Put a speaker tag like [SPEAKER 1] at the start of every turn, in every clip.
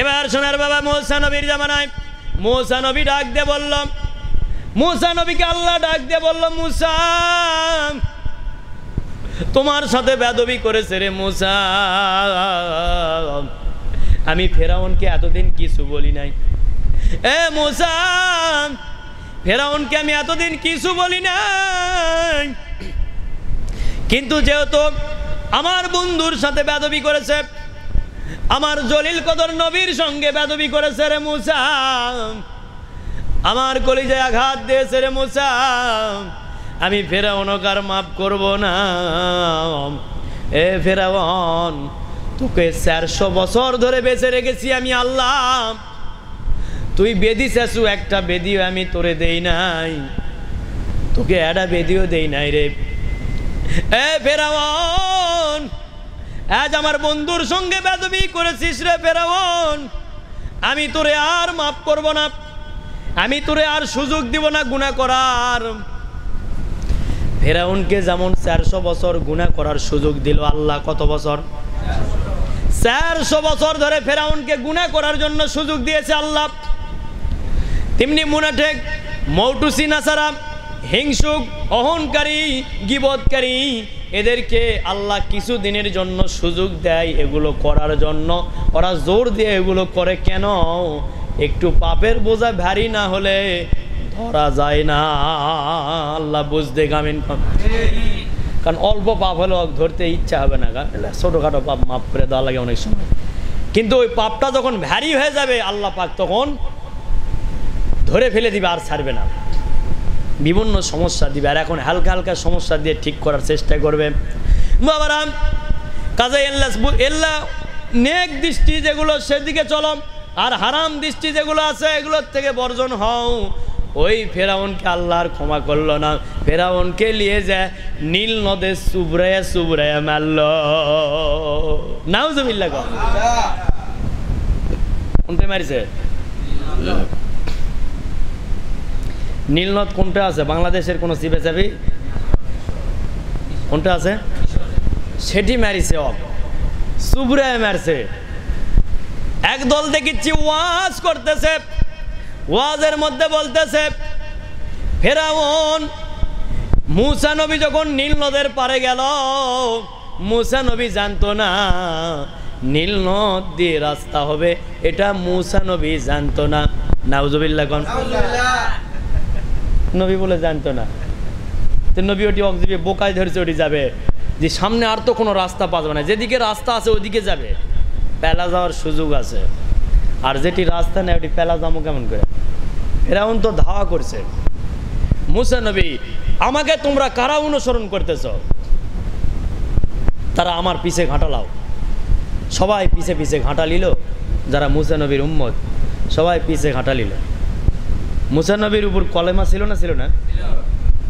[SPEAKER 1] এবার সোনার বাবা মূসা নবীর জামানায় মূসা নবী ডাক দিয়ে বলল, মূসা নবীকে আল্লাহ ডাক দিয়ে বলল, মূসা তোমার সাথে বেয়াদবি করেছে রে মূসা, আমি ফেরাউনকে এতদিন কিছু বলি নাই। এ মূসা, ফেরাউনকে আমি এতদিন কিছু বলি নাই, কিন্তু যেহেতু আমার বন্ধুর সাথে বেয়াদবি করেছে, আমার জলিল কদর নবীর সঙ্গে বেয়াদবি করেছে রে মূসা, আমার কলিজায় আঘাত দিয়েছে রে মূসা, আমি ফেরাউনকে আর মাফ করব না। এ ফেরাউন, তোকে 400 বছর ধরে বেঁচে রেখেছি আমি আল্লাহ, তুই বেদি শেষু একটা বেদিও আমি তোরে দেই নাই, তোকে একটা বেদিও দেই নাই রে। এ ফেরাউন, আজ আমার বন্ধুর সঙ্গে বেয়াদবি করেছিস রে ফেরাউন, আমি তোরে আর মাফ করব না, আমি তোরে আর সুযোগ দিব না গুনাহ করার। ফেরাউনকে যেমন 400 বছর গুনাহ করার সুযোগ দিল আল্লাহ, কত বছর? 400 বছর ধরে ফেরাউনকে গুনাহ করার জন্য সুযোগ দিয়েছে আল্লাহ। তেমনি মুনাফিক, মৌটুসি, নাসারা, হিংসুক, অহংকারী, গীবতকারী, এদেরকে আল্লাহ কিছু দিনের জন্য সুযোগ দেয় এগুলো করার জন্য। ওরা জোর দিয়ে এগুলো করে কেন? একটু পাপের বোঝা ভারী না হলে ধরা যায় না। আল্লাহ বুঝতে গামিন, কারণ অল্প পাপ হলে ধরতে ইচ্ছা হবে না, ছোটোখাটো পাপ মাফ করে দেওয়া লাগে অনেক সময়, কিন্তু ওই পাপটা যখন ভারী হয়ে যাবে আল্লাহ পাক তখন ধরে ফেলে দিবে, আর ছাড়বে না, বিভিন্ন সমস্যা দিবে। আর এখন হালকা হালকা সমস্যা দিয়ে ঠিক করার চেষ্টা করবে। বাবারা, কাজে এল্লা নেক দৃষ্টি যেগুলো সেদিকে চলো, আর হারাম দৃষ্টি যেগুলো আছে এগুলোর থেকে বর্জন হও। ওই ফেরাউনকে আল্লাহর ক্ষমা করলো না, ফেরাউনকে নিয়ে যায় নীল নদে চুবড়াইয়া চুবড়াইয়া মারল। নাউজুবিল্লাহ, কোনটা মারিছে? নীলনদ কোনটা আছে? বাংলাদেশের কোন চিপে চাবি কোনটা আছে? সেটি মারিছে, চুবড়াইয়া মারছে। একদল দেখিচ্ছি ওয়াজ করতেছে, ওয়াজের মধ্যে বলতেছে ফেরাউন, মূসা নবী যখন নীল নদের পারে গেল, মূসা নবী জানতো না নীল নদ দিয়ে রাস্তা হবে, এটা মূসা নবী জানতো না। নাউজুবিল্লাহ, কোন নবী বলে জানতো না? তো নবী ওটি অক্সিবে বোকায় ধরেছে, ওটি যাবে যে সামনে আর তো কোনো রাস্তা পাবে না, যেদিকে রাস্তা আছে ওদিকে যাবে, পেলা যাওয়ার সুযোগ আছে। আর যেটি রাস্তা নেই ওটি পেলা যাবো কেমন করে? ফেরাউন তো ধাওয়া করছে, মূসা নবী আমাকে তোমরা কারা অনুসরণ করতেছ? তারা আমার পিছে ঘাঁটালাও। সবাই পিছে পিছে ঘাঁটা নিল, যারা মূসা নবীর উম্মত সবাই পিছে ঘাঁটা নিল। মূসা নবীর উপর কলেমা ছিল না? ছিল না?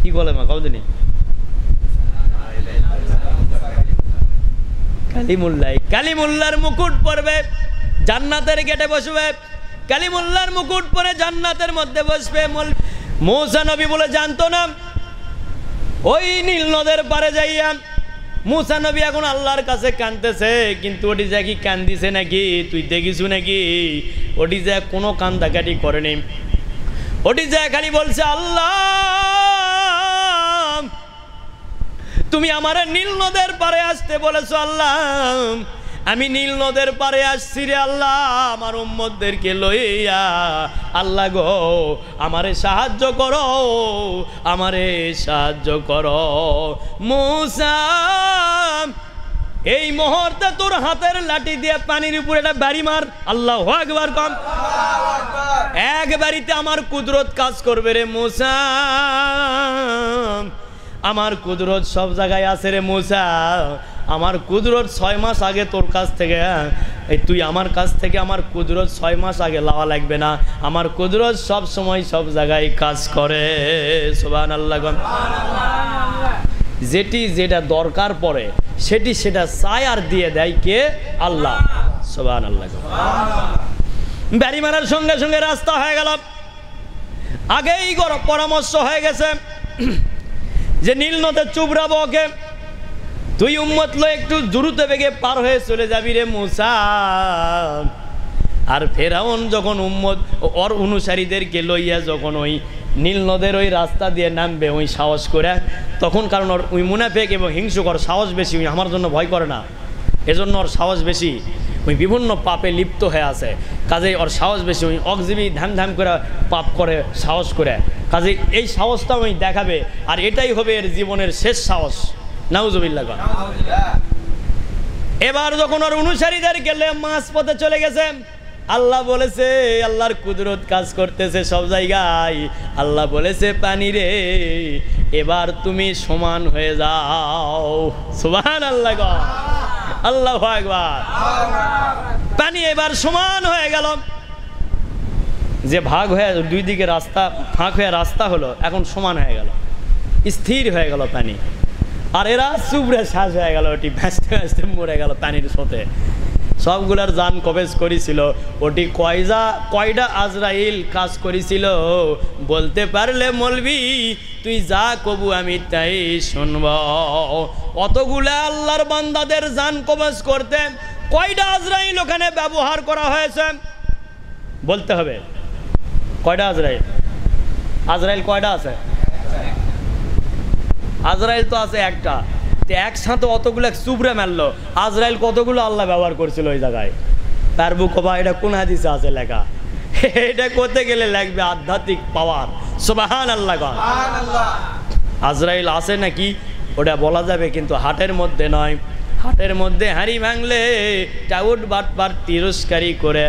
[SPEAKER 1] কি কলেমা কদিনই? কালিমুল্লাহ। কালিমুল্লাহর মুকুট পরবে, জান্নাতের গেটে বসবে, কালিমুল্লাহর মুকুট পরে জান্নাতের মধ্যে বসবে। মূসা নবী বলে জানতো না। ওই নীল নদের পারে যাইয়া মূসা নবী এখন আল্লাহর কাছে কাঁদতেছে, কিন্তু ওটি যা কি কান্দিছে নাকি তুই দেখিস নাকি? ওটি যা কোনো কান্দাকাটি করেনি, ওটি যা খালি বলছে আল্লাহ তুমি আমার নীল নদের পারে আসতে বলেছো, আল্লাহ আমি নীল নদের পারে আসছি রে আল্লাহ, আমার উম্মতদেরকে লইয়া, আল্লাহ গো আমারে সাহায্য করো, আমারে সাহায্য করো। মূসা এই মুহূর্তে তোর হাতের লাঠি দিয়ে পানির উপরে একটা বাড়ি মার, আল্লাহু আকবার কম, এক বাড়িতে আমার কুদরত কাজ করবে রে মূসা, আমার কুদরত সব জায়গায় আছে রে মূসা। আমার কুদরত 6 মাস আগে তোর কাছ থেকে, এই তুই আমার কাছ থেকে আমার কুদরত 6 মাস আগে লাওয়া লাগবে না, আমার কুদরত সব সময় সব জায়গায় কাজ করে। সুবহানাল্লাহ। যেটি যেটা দরকার পড়ে সেটি সেটা চায় আর দিয়ে দেয় কে? আল্লাহ। সুবহানাল্লাহ। বাড়ি মারার সঙ্গে সঙ্গে রাস্তা হয়ে গেল। আগেই পরামর্শ হয়ে গেছে যে নীল নদে চুবড়াবো ওকে, তুই উম্মত লো একটু দ্রুত বেগে পার হয়ে চলে যাবি রে মূসা। আর ফেরাউন যখন উম্মত ওর অনুসারীদেরকে লইয়া যখন ওই নীল নদের ওই রাস্তা দিয়ে নামবে ওই সাহস করে, তখন কারণ ওর ওই মুনাফেক এবং হিংসুকর সাহস বেশি, ওই আমার জন্য ভয় করে না, এজন্য ওর সাহস বেশি, ওই বিভিন্ন পাপে লিপ্ত হয়ে আছে, কাজেই ওর সাহস বেশি, ওই অকজিবি ধ্যাম ধ্যাম করে পাপ করে সাহস করে, কাজেই এই সাহসটা ওই দেখাবে, আর এটাই হবে এর জীবনের শেষ সাহস। নাউজুবিল্লাহ। এবার যখন ওর অনুসারীদের গেলে মাঝ পথে চলে গেছে, আল্লাহ বলেছে, আল্লাহর কুদরত কাজ করতেছে সব জায়গায়। আল্লাহ বলেছে পানি রে এবার তুমি সমান হয়ে যাও। সুবহানাল্লাহ, আল্লাহু আকবার। পানি এবার সমান হয়ে গেল, যে ভাগ হয়ে দুই দিকে রাস্তা ফাঁক হয়ে রাস্তা হলো, এখন সমান হয়ে গেল, স্থির হয়ে গেল পানি। আর এরা চুবড়ে শ্বাস হয়ে গেল, ওটি ভ্যাসতে ভ্যাসতে মরে গেল পানির স্রোতে। সবগুলার জান কবেজ করেছিল, ওটি কয়টা আজরাইল কাজ করেছিল বলতে পারলে মলবি তুই যা কবু আমি তাই শুনব। অতগুলা আল্লাহর বান্দাদের জান কবেজ করতে কয়টা আজরাইল ওখানে ব্যবহার করা হয়েছে বলতে হবে। কয়টা আজরাইল? আজরাইল কয়টা আছে? আজরাইল তো আছে একটা, একসাথে অতগুলো চুবড়ে মারলো। আজরাইল কতগুলো আল্লাহ ব্যবহার করছিল ওই জায়গায়? তার বুকবা এটা কোন হাদিসে আছে লেখা? এটা করতে গেলে লাগবে আধ্যাত্মিক পাওয়ার। সুবহানাল্লাহ। আজরাইল আছে নাকি ওটা বলা যাবে, কিন্তু হাটের মধ্যে নয়। হাটের মধ্যে হাঁড়ি ভাঙলে টাউট বাটপার তিরস্কারি করে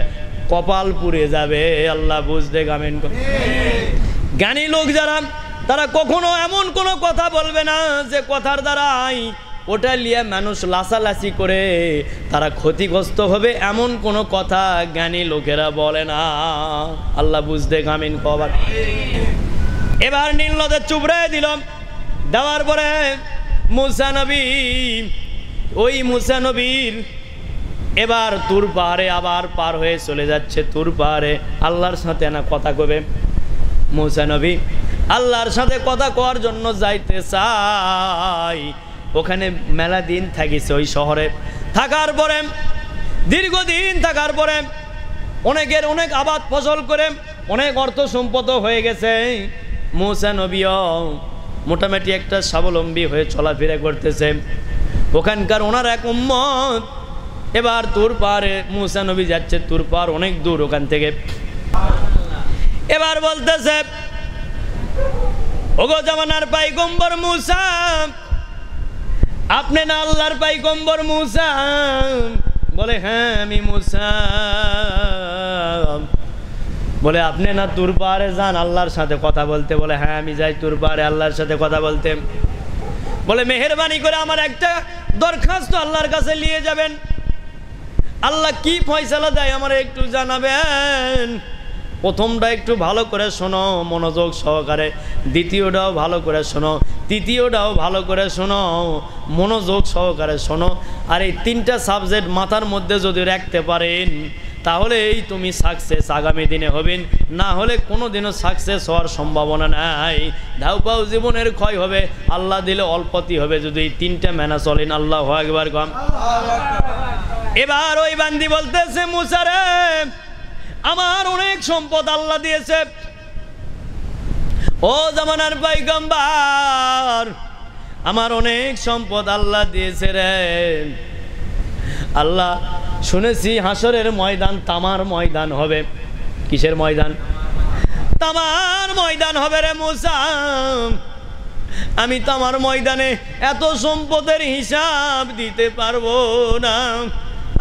[SPEAKER 1] কপাল পুড়ে যাবে। আল্লাহ বুঝতে গামেন। জ্ঞানী লোক যারা, তারা কখনো এমন কোনো কথা বলবে না যে কথার দ্বারাই ওটা নিয়ে মানুষ লাসালাসি করে তারা ক্ষতিগ্রস্ত হবে, এমন কোনো কথা জ্ঞানী লোকেরা বলে না। আল্লাহ বুঝতে গামিন কবার। এবার নীল নদের চুবড়ায় দিল, দেওয়ার পরে মুসা নবী, ওই মুসা নবীর এবার তুর পাহাড়ে আবার পার হয়ে চলে যাচ্ছে। তুর পাহাড়ে আল্লাহর সাথে না কথা কবে। মুসা নবী আল্লাহর সাথে কথা কওয়ার জন্য যাইতে চাই। ওখানে মেলা দিন থাকিছে ওই শহরে। থাকার পরে দীর্ঘদিন থাকার পরে অনেকের অনেক আবাদ ফসল করে অনেক অর্থ সম্পদ হয়ে গেছে। মুসা নবীও মোটামুটি একটা স্বাবলম্বী হয়ে চলাফেরা করতেছে। ওখানকার ওনার এক উম্মত এবার তুর পাহাড়ে মুসা নবী যাচ্ছে। তুর পাহাড় অনেক দূর ওখান থেকে। এবার বলতেছে, ওগো জামানার পাইগম্বর মুসা, আপনি না আল্লাহর পাইগম্বর মুসা? বলে হ্যাঁ আমি মুসা। বলে আপনি না তুর পাহাড়ে যান আল্লাহর সাথে কথা বলতে? বলে হ্যাঁ আমি যাই তুর পাহাড়ে আল্লাহর সাথে কথা বলতে। বলে মেহেরবানি করে আমার একটা দরখাস্ত আল্লাহর কাছে নিয়ে যাবেন। আল্লাহ কি ফয়সালা দেয় আমার একটু জানাবেন। প্রথমটা একটু ভালো করে শোনো মনোযোগ সহকারে, দ্বিতীয়টাও ভালো করে শোনো, তৃতীয়টাও ভালো করে শোনো মনোযোগ সহকারে শোনো। আর এই তিনটা সাবজেক্ট মাথার মধ্যে যদি রাখতে পারেন তাহলে এই তুমি সাকসেস আগামী দিনে হবেন, না হলে কোনো দিনও সাকসেস হওয়ার সম্ভাবনা নাই। ধাউপাও জীবনের ক্ষয় হবে, আল্লাহ দিলে অল্পতি হবে যদি এই তিনটা মেনা চলেন। আল্লাহু আকবার কম। এবার ওই বান্দি বলতেছে, মুসা রে আমার অনেক সম্পদ আল্লাহ দিয়েছে। ও জামানার পয়গম্বর আমার অনেক সম্পদ আল্লাহ দিয়েছে রে। আল্লাহ শুনেছি হাসরের ময়দান তামার ময়দান হবে। কিসের ময়দান? তামার ময়দান হবে রে মুসা। আমি তামার ময়দানে এত সম্পদের হিসাব দিতে পারবো না,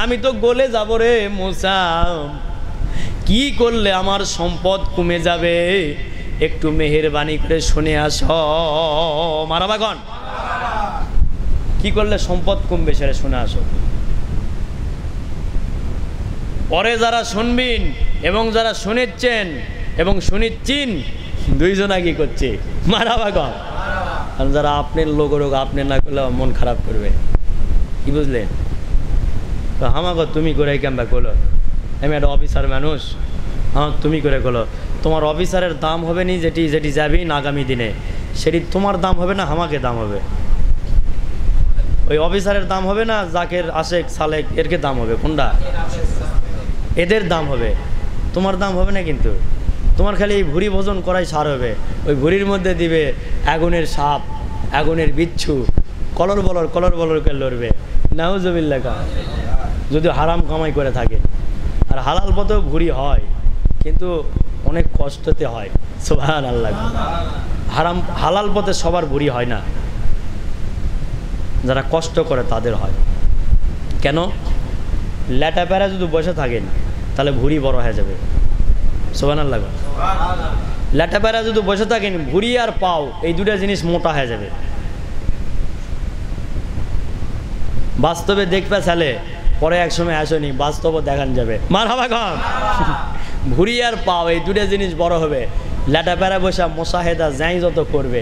[SPEAKER 1] আমি তো গলে যাব রে মুসা। কি করলে আমার সম্পদ কমে যাবে একটু মেহেরবানি করে শুনে আস। মারাবাগন কি করলে সম্পদ কমবে সেটা শুনে আসো। পরে যারা শুনবেন এবং যারা শুনেছেন এবং শুনিচ্ছেন দুইজনা কি করছে? মারাবাগন। আর যারা আপনার লোক আপনি না করলে মন খারাপ করবে। কি বুঝলেন? তো আমাকে তুমি করে কেমবা করলো, আমি একটা অফিসার মানুষ, হ্যাঁ তুমি করে করলো। তোমার অফিসারের দাম হবে নি যেটি যেটি যাবি না আগামী দিনে, সেটি তোমার দাম হবে না আমাকে দাম হবে। ওই অফিসারের দাম হবে না জাকের আশেক সালেক এরকে দাম হবে। কোনটা? এদের দাম হবে, তোমার দাম হবে না। কিন্তু তোমার খালি এই ভুঁড়ি ভোজন করাই সার হবে। ওই ভুঁড়ির মধ্যে দিবে আগুনের সাপ, আগুনের বিচ্ছু, কলর বলর করে লড়বে। নাউজুবিল্লাহ কা, যদি হারাম কামাই করে থাকে। আর হালাল পথেও ভুঁড়ি হয়, কিন্তু অনেক কষ্টতে হয়। সুবহানাল্লাহ। হালাল পথে সবার ভুঁড়ি হয় না, যারা কষ্ট করে তাদের হয়। কেন? ল্যাটা প্যারা যদি বসে থাকেন তাহলে ভুঁড়ি বড় হয়ে যাবে। সুবহানাল্লাহ। ল্যাটা প্যারা যদি বসে থাকেন, ভুঁড়ি আর পাও এই দুটা জিনিস মোটা হয়ে যাবে। বাস্তবে দেখবে ছেলে, পরে এক সময় আসনি, বাস্তব দেখান যাবে। মারহাবা খান। ভুঁড়ি আর পাও এই দুটা জিনিস বড় হবে। ল্যাটা প্যারা বসা মোশাহেদা যাই যত করবে,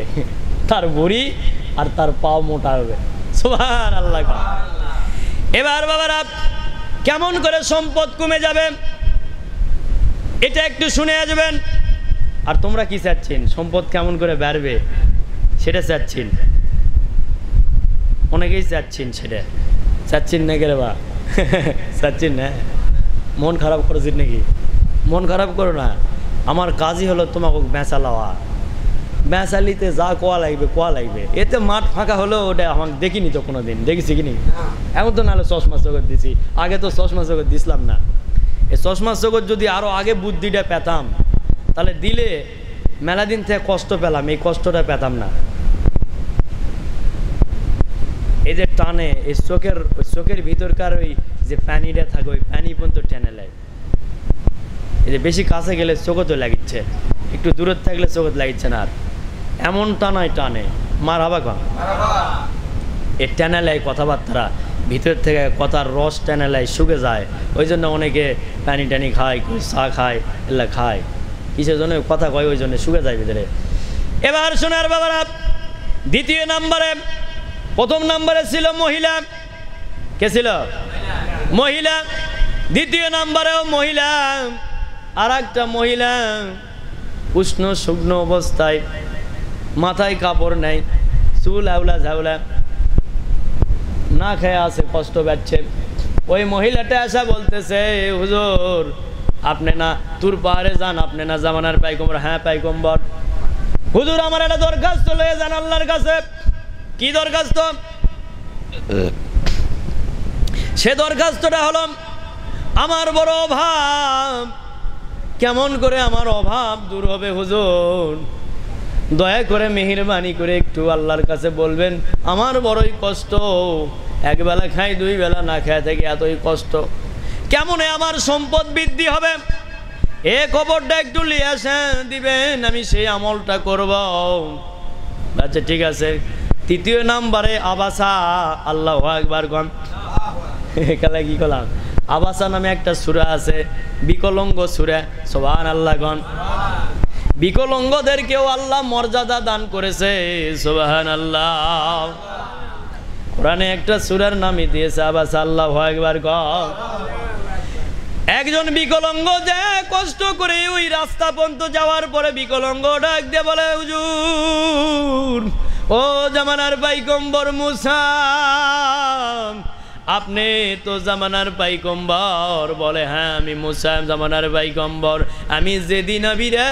[SPEAKER 1] তার ভুঁড়ি আর তার পাও মোটা হবে। সুবহানাল্লাহ। এবার বাবারা, কেমন করে সম্পদ কমে যাবে এটা একটু শুনে আসবেন। আর তোমরা কি চাচ্ছেন? সম্পদ কেমন করে বাড়বে সেটা চাচ্ছেন, অনেকেই চাচ্ছেন। সেটা চাচ্ছেন না কে রে বা? চাচ্ছেন না? মন খারাপ করেছেন নাকি? মন খারাপ করো না। আমার কাজই হলো তোমাকে বেচা লওয়া। বেচালিতে যা কোয়া লাগবে। এতে মাঠ ফাঁকা হলো, ওটা আমাকে দেখিনি তো কোনো দিন, দেখেছি কিনি? এখন তো নাহলে চশমা চোখর দিছি, আগে তো চশমা চোখর দিছিলাম না। এই চশমা চোখর যদি আরও আগে বুদ্ধিটা পেতাম, তাহলে দিলে মেলা দিন থেকে কষ্ট পেলাম, এই কষ্টটা পেতাম না। এই যে টানে, এই চোখের ভিতরকার ওই যে প্যানিটা থাকে, ওই প্যানি পর্যন্ত টেনে নেয়। এই যে বেশি কাছে গেলে চোখে তো লাগিচ্ছে, একটু দূরে থাকলে চোখে লাগিচ্ছে না। আর এমন টানে, মারহাবা কম। এ টেনে নেয় কথাবার্তা, ভিতর থেকে কথার রস টেনে নেয়, শুকে যায়। ওই জন্য অনেকে পানি খায়, চা খায়, এগুলা খায়। কিসের জন্য কথা কয়? ওই জন্য শুকে যায় ভিতরে। এবার শোনার বাবারা, দ্বিতীয় নাম্বারে, প্রথম নাম্বারে ছিল মহিলা। কে ছিল? মহিলা। দ্বিতীয় নাম্বারেও মহিলা। আর একটা মহিলা উষ্ণ শুকনো অবস্থায়, মাথায় কাপড় নেই, চুল আউলা ঝাউলা, না খেয়ে আছে, কষ্ট পাচ্ছে। ওই মহিলাটা আসা বলতেছে, হুজুর আপনি না তুর পাহাড়ে যান, আপনি না জামানার পাইগম্বর? হ্যাঁ পাইগম্বর। হুজুর আমার একটা দরখাস্ত লয়ে যান আল্লাহর কাছে। কি দরখাস্ত? সে দরখাস্তটা হলো, আমার বড় অভাব, কেমন করে আমার অভাব দূর হবে হুজুর? দয়া করে মেহেরবানি করে একটু আল্লাহর কাছে বলবেন, আমার বড়ই কষ্ট, একবেলা খাই, দুই বেলা না খায় থেকে এতই কষ্ট, কেমনে আমার সম্পদ বৃদ্ধি হবে? এ খবরটা একটু লিয়ে আসেন, দিবেন, আমি সেই আমলটা করব। আচ্ছা ঠিক আছে। তৃতীয় নাম্বারে আবাসা। আল্লাহু আকবার গন। একালে কি করলাম? আবাসা নামে একটা সূরা আছে, বিকলঙ্গ সূরা। সুবহানাল্লাহ গন। বিকলঙ্গদেরকেও আল্লাহ মর্যাদা দান করেছে। সুবহানাল্লাহ। কোরআনে একটা সূরার নামই দিয়েছে আবাসা। আল্লাহু আকবার গন। একজন বিকলঙ্গ যে কষ্ট করে ওই রাস্তা পর্যন্ত যাওয়ার পরে বিকলঙ্গ ডাক দিয়ে বলে, হুজুর ও জামানার পাইগম্বর মুসা, আপনি তো জামানার পাইগম্বর? বলে হ্যাঁ আমি মুসা জামানার পাইগম্বর। আমি যেদিন আবি রে,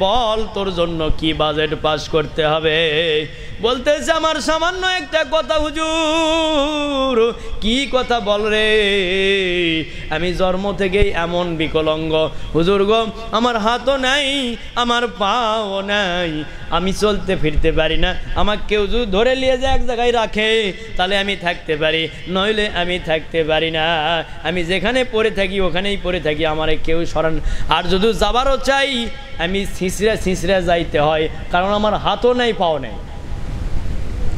[SPEAKER 1] বল তোর জন্য কি বাজেট পাস করতে হবে? বলতেছে আমার সামান্য একটা কথা হুজুর। কি কথা বল রে? আমি জন্ম থেকেই এমন বিকলঙ্গ হুজুর গো, আমার হাতও নাই, আমার পাও নাই, আমি চলতে ফিরতে পারি না। আমাকে কেউ যদি ধরে নিয়ে যায় এক জায়গায় রাখে, তাহলে আমি থাকতে পারি, নইলে আমি থাকতে পারি না। আমি যেখানে পড়ে থাকি ওখানেই পড়ে থাকি, আমারে কেউ সরান। আর যদি যাবারও চাই, আমি ছিঁচড়ে যাইতে হয়, কারণ আমার হাতও নাই, পাও নাই।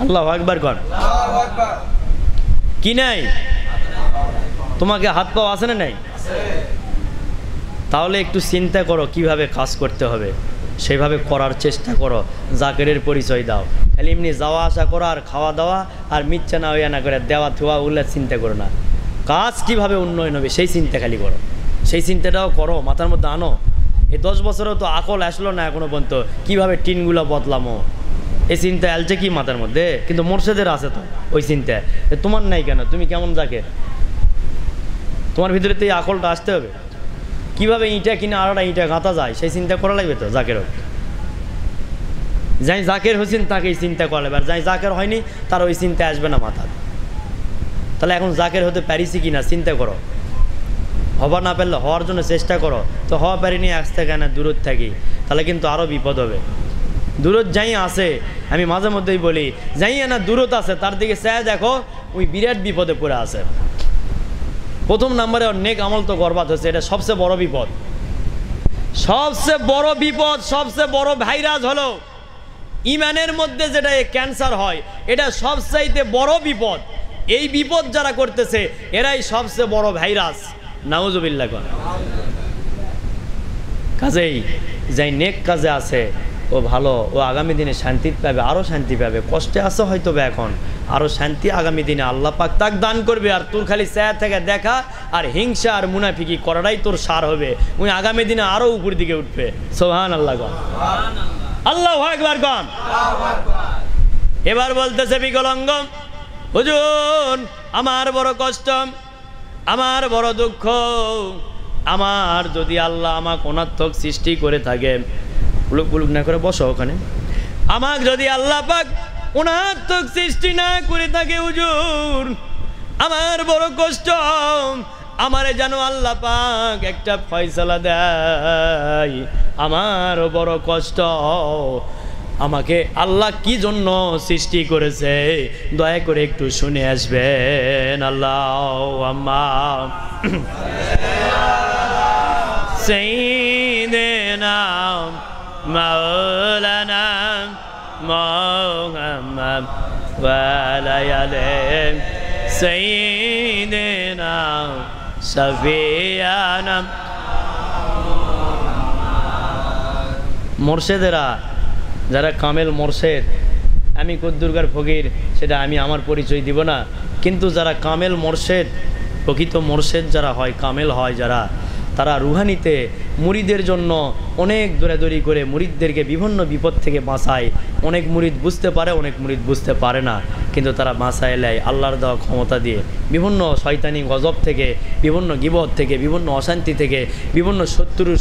[SPEAKER 1] আল্লাহু আকবার কর। কি নাই? তোমাকে হাত পাও আছে না নাই? তাহলে একটু চিন্তা করো কিভাবে কাজ করতে হবে, সেইভাবে করার চেষ্টা করো। জাকেরের পরিচয় দাও। খালি এমনি যাওয়া আসা করো আর খাওয়া দাওয়া আর মিথ্যা না হইয়া না করে দেওয়া থোয়া ওগুলো চিন্তা করো না। কাজ কিভাবে উন্নয়ন হবে সেই চিন্তা খালি করো। সেই চিন্তাটাও করো, মাথার মধ্যে আনো। এই 10 বছরেও তো আকল আসলো না এখনো পর্যন্ত, কীভাবে টিনগুলো বদলামো, এই চিন্তা আলছে কি মাথার মধ্যে? কিন্তু মোর্শেদের আছে তো ওই চিন্তা, তোমার নাই কেন? তুমি কেমন যাকে? তোমার ভিতরে তো এই আকলটা আসতে হবে। কীভাবে ইঁটা কিনে আরেকটা ইঁটা গাঁথা যায় সেই চিন্তা করা লাগবে তো। জাকেরও যাই জাকের হয়েছেন তাকেই চিন্তা করা লাগবে, আর যাই জাকের হয়নি তার ওই চিন্তা আসবে না মাথা। তাহলে এখন জাকের হতে পারিছি কি না চিন্তা করো, হবার না পারলে হওয়ার জন্য চেষ্টা করো। তো হওয়া পারিনি আজ থেকে না দূরত থাকি, তাহলে কিন্তু আরও বিপদ হবে। দূরত যাই আছে, আমি মাঝে মধ্যেই বলি যাই না দূরত আছে তার দিকে চায় দেখো, ওই বিরাট বিপদে পড়ে আছে। প্রথম নাম্বারে নেক আমল তো বরবাদ হচ্ছে, এটা সবচেয়ে বড় বিপদ। সবচেয়ে বড় বিপদ, সবচেয়ে বড় ভাইরাস হলো ইমানের মধ্যে যেটা ক্যান্সার হয়, এটা সবচাইতে বড় বিপদ। এই বিপদ যারা করতেছে এরাই সবচেয়ে বড় ভাইরাস। নাউজুবিল্লাহ। কাজেই যাই নেক কাজে আছে ও ভালো, ও আগামী দিনে শান্তি পাবে, আরও শান্তি পাবে। কষ্টে আছে হয়তো এখন, আরও শান্তি আগামী দিনে আল্লাহ পাক তাক দান করবে। আর তোর খালি ছায়া থেকে দেখা আর হিংসা আর মুনাফিকি করাটাই তোর সার হবে। ওই আগামী দিনে আরও উপর দিকে উঠবে। সুবহানাল্লাহ গণ, আল্লাহু আকবার গণ। এবার বলতেছে বিকলাঙ্গ, হুজুর আমার বড় কষ্ট, আমার বড় দুঃখ, আমার যদি আল্লাহ আমাকে অনার্থক সৃষ্টি করে থাকে, পুলুক পুলুক না করে বসো ওখানে, আমাকে যদি আল্লাহ পাক অনার্থক সৃষ্টি না করে থাকে হুজুর, আমার বড় কষ্ট, আমারে যেন আল্লাহ পাক একটা ফয়সালা দেয়, আমারও বড় কষ্ট। আমাকে আল্লাহ কি জন্য সৃষ্টি করেছে দয়া করে একটু শুনে আসবেন। আল্লাহ আম্মা সাইয়্যিদিনা মাওলানা মুহাম্মদ ওয়া আলা আলিহি সাইয়্যিদিনা সাফিয়ানা। মোর্শেদেরা, যারা কামেল মোর্শেদ, আমি কদ্দুরগার ফকির সেটা আমি আমার পরিচয় দিব না, কিন্তু যারা কামেল মোর্শেদ, প্রকৃত মোর্শেদ যারা হয়, কামেল হয় যারা, তারা রুহানিতে মুরিদের জন্য অনেক দৌড়াদৌড়ি করে মুরিদদেরকে বিভিন্ন বিপদ থেকে বাঁচায়। অনেক মুরিদ বুঝতে পারে, অনেক মুরিদ বুঝতে পারে না, কিন্তু তারা বাঁচায় নেয় আল্লাহর দেওয়া ক্ষমতা দিয়ে। বিভিন্ন শয়তানি গজব থেকে, বিভিন্ন গিবত থেকে, বিভিন্ন অশান্তি থেকে, বিভিন্ন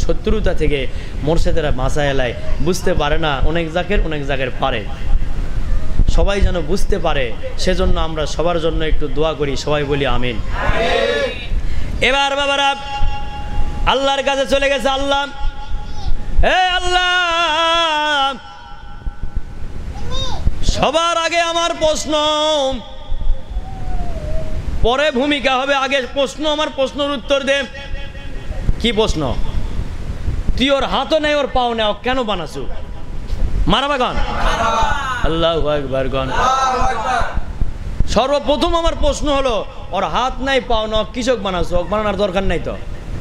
[SPEAKER 1] শত্রুতা থেকে মোর্শেদেরা বাঁচায় নেয়। বুঝতে পারে না, অনেক জাকের পারে। সবাই যেন বুঝতে পারে, সেজন্য আমরা সবার জন্য একটু দোয়া করি, সবাই বলি আমিন। এবার বাবারা আল্লাহর কাছে চলে গেছে। আল্লাহ, হে আল্লাহ, সবার আগে আমার প্রশ্ন, পরে ভূমিকা হবে, আগে প্রশ্ন, আমার প্রশ্নের উত্তর দে। কি প্রশ্ন? তুই ওর হাতও নেই, ওর পাও নেই, কেন বানাসু? মারাবা গান, আল্লাহু আকবার গান। সর্বপ্রথম আমার প্রশ্ন হলো, ওর হাত নাই পাও না, কৃষক বানাসু? বানানোর দরকার নাই তো,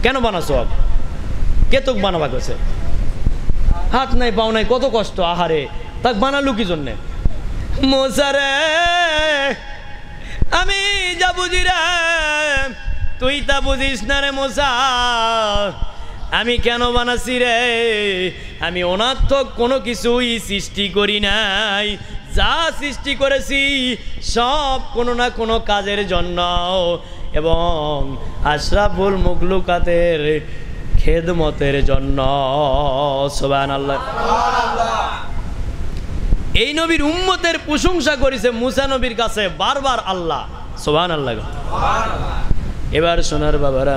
[SPEAKER 1] কেন বানাসো? কে তোক বানাবা গেছে? হাত নাই পাও নাই, কত কষ্ট, আহারে, তাক বানালু কি জন্যে? মোসারে আমি যা বুঝি রে, তুই তা বুঝিস না রে মোসা। আমি কেন বানাছি রে? আমি অনার্থক কোনো কিছুই সৃষ্টি করি নাই। যা সৃষ্টি করেছি সব কোনো না কোনো কাজের জন্য এবং আশরাফুল মুখলুকাতের খেদমতের জন্য। সুবহানাল্লাহ। এই নবীর উম্মতের প্রশংসা করেছে মুসা নবীর কাছে বারবার আল্লাহ। সুবহানাল্লাহ। এবার সোনার বাবারা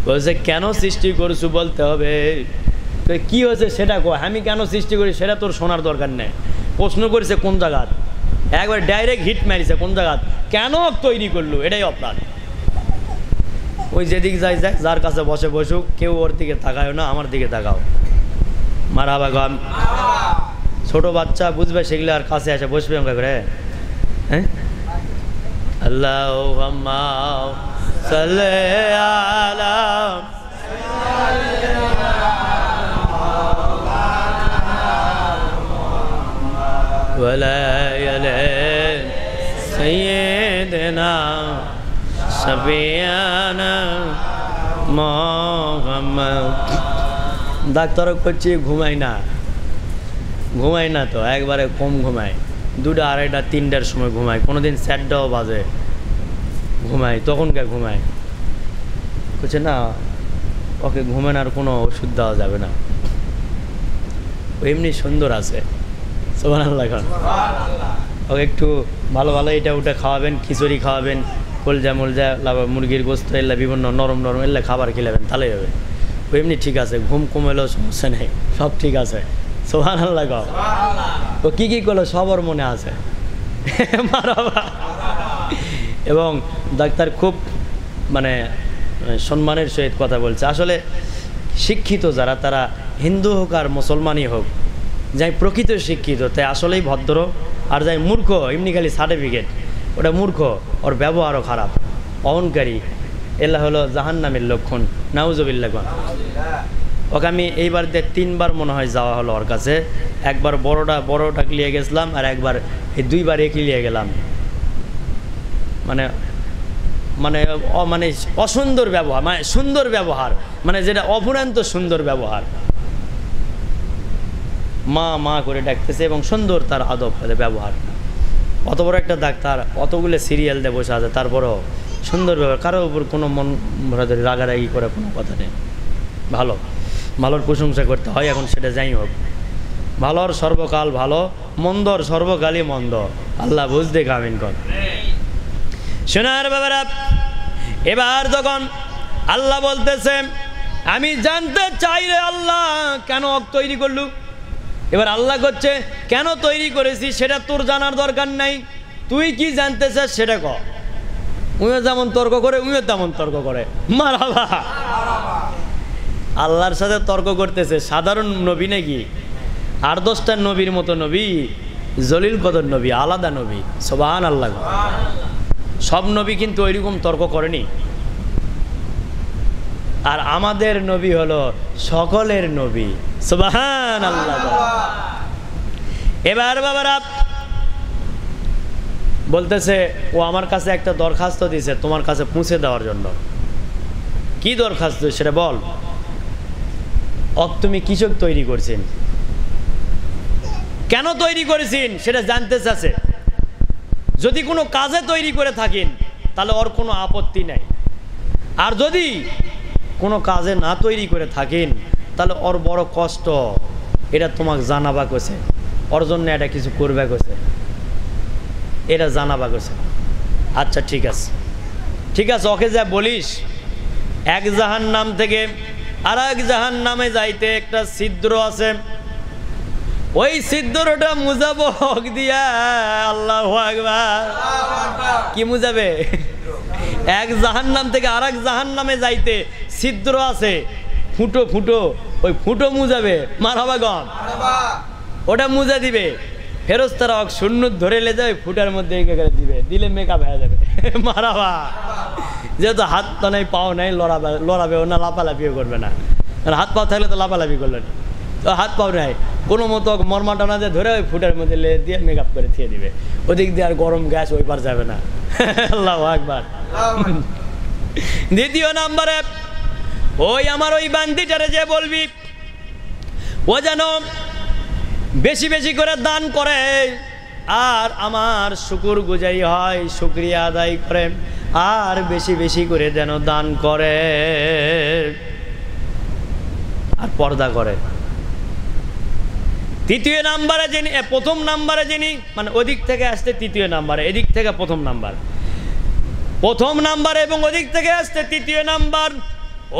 [SPEAKER 1] বলছে, কেন সৃষ্টি করছু বলতে হবে। কি হয়েছে সেটা কো, আমি কেন সৃষ্টি করি সেটা তোর শোনার দরকার নেই। প্রশ্ন করেছে কোন জায়গাত, একবার ডাইরেক্ট হিট মারিছে কোন জায়গাত, কেন তৈরি করলো, এটাই অপরাধ। ওই যেদিক যাই যাক, যার কাছে বসে বসুক, কেউ ওর দিকে তাকায় না, আমার দিকে তাকাও। মারহাবা গান। ছোট বাচ্চা বুঝবে সেগুলো, আর কাছে আসে বসবে আমাকে করে। হ্যাঁ, আল্লাহুম্মা সাল্লি আলা ওয়ালা আলি সাইয়্যিদিনা সাফিয়ানা মুহাম্মদ। ডাক্তার করছি ঘুমাই না তো, একবারে কম ঘুমাই, 2টা, 2:30, 3টার সময় ঘুমাই, কোনোদিন 4টাও বাজে ঘুমাই, তখনকার ঘুমাই। বলছে না, ওকে ঘুমানোর কোনো ওষুধ দেওয়া যাবে না, ও এমনি সুন্দর আছে। সুবহানাল্লাহ। ওকে একটু ভালো ভালো এটা ওটা খাওয়াবেন, খিচুড়ি খাওয়াবেন, কলজা মলজা, মুরগির গোস্ত, এল্লা বিভিন্ন নরম নরম এল্লা খাবার খেলাবেন, তাহলেই হবে। ও এমনি ঠিক আছে, ঘুম কমেলেও সমস্যা নেই, সব ঠিক আছে। সুবহানাল্লাহ। ও কী কী করলো সব ওর মনে আছে। মারাবা। এবং ডাক্তার খুব মানে সম্মানের সহিত কথা বলছে। আসলে শিক্ষিত যারা, তারা হিন্দু হোক আর মুসলমানই হোক, যাই প্রকৃত শিক্ষিত তাই আসলেই ভদ্র, আর যাই মূর্খ এমনি খালি সার্টিফিকেট, ওটা মূর্খ, ওর ব্যবহারও খারাপ, অহংকারী, এলা হলো জাহান্নামের লক্ষণ। নাউজুবিল্লাহ। ওকে আমি এইবার 3বার মনে হয় যাওয়া হলো ওর কাছে। একবার বড়টা লিয়ে গেছিলাম, আর একবার এই 2বার একই লিয়ে গেলাম। মানে মানে মানে অসুন্দর ব্যবহার, মানে সুন্দর ব্যবহার, মানে যেটা অপূর্ণান্ত সুন্দর ব্যবহার। মা মা করে ডাকতেছে এবং সুন্দর তার আদব ব্যবহার। অত বড় একটা ডাক্তার, অতগুলো সিরিয়াল দিয়ে বসে আছে, তারপরেও সুন্দর ব্যবহার, কারোর উপর কোনো মন ভরাধরি রাগারাগি করে কোনো কথা নেই। ভালোর প্রশংসা করতে হয়। এখন সেটা যাই হোক, ভালোর সর্বকাল ভালো, মন্দর সর্বকালই মন্দ। আল্লাহ বুঝতে কামিন কর। শোনার বাবারা, এবার তখন আল্লাহ বলতেছে, আমি জানতে চাই রে আল্লাহ কেন তৈরি করলু। এবার আল্লাহ করছে, কেন তৈরি করেছি সেটা তোর জানার দরকার নাই, তুই কি জানতে চাস সেটা কর। উনিও যেমন তর্ক করে, উনিও তেমন তর্ক করে। মারাবা। আল্লাহর সাথে তর্ক করতেছে সাধারণ নবী নাকি? 8-10টা নবীর মতো নবী, জলিল কদর নবী, আলাদা নবী। সুবহানাল্লাহ। সব নবী কিন্তু ওইরকম তর্ক করেনি। আর আমাদের নবী হলো সকলের নবী। সুবহানাল্লাহ। এবার বাবারা বলতেছে, ও আমার কাছে একটা দরখাস্ত দিয়েছে তোমার কাছে পৌঁছে দেওয়ার জন্য। কি দরখাস্ত সেটা বল। তুমি কিসব তৈরি করছেন, কেন তৈরি করেছেন সেটা জানতে চাচ্ছে। যদি কোনো কাজে তৈরি করে থাকেন তাহলে ওর কোনো আপত্তি নাই, আর যদি কোনো কাজে না তৈরি করে থাকেন তাহলে ওর বড় কষ্ট, এটা তোমাকে জানাবা কইছে, ওর জন্য এটা কিছু করবে কইছে, এটা জানাবা কইছে। আচ্ছা ঠিক আছে, ঠিক আছে, ওকে যা বলিস, এক জাহান্নাম থেকে আর এক জাহান্নামে যাইতে একটা ছিদ্র আছে, ওই ছিদ্রটা মুজাবো হক দিয়া। আল্লাহু আকবার। কি মুজাবে? এক জাহান্নাম থেকে আর এক জাহান্নামে যাইতে ছিদ্র আছে, ফুটো ফুটো, ওই ফুটো মুজাবে। মারহাবা গন, ওটা মুজা দিবে। ফেরেশতারা শূন্য ধরে লে যাবে, ফুটার মধ্যে দিবে, দিলে মেকআপ হয়ে যাবে। মারহাবা। যেহেতু হাত তো নাই, পাও নাই, লড়াবেও না, লাপালাপিও করবে না। হাত পাও থাকলে তো লাপালাপি করলো না, তো হাত পাও নাই, কোনো মতো মর্মা টানা দিয়ে ধরে ওই ফুটার মধ্যে লে দিয়ে মেকআপ করে থিয়ে দিবে। ওদিক দিয়ে আর গরম গ্যাস ওই পার যাবে না। আল্লাহু আকবার। দ্বিতীয় নাম্বারে, ওই আমার ওই বান্দিটারে যে বলবি ও যেন বেশি বেশি করে দান করে, আর আমার শুকুর গুজারি হয়, শুকরিয়া আদায় করে, আর বেশি বেশি করে যেন দান করে, আর পর্দা করে। তৃতীয় নাম্বারে যিনি, প্রথম নাম্বারে যিনি, মানে ওদিক থেকে আসতে তৃতীয় নাম্বারে, এদিক থেকে প্রথম নাম্বার, প্রথম নাম্বার এবং ওদিক থেকে আসতে তৃতীয় নাম্বার।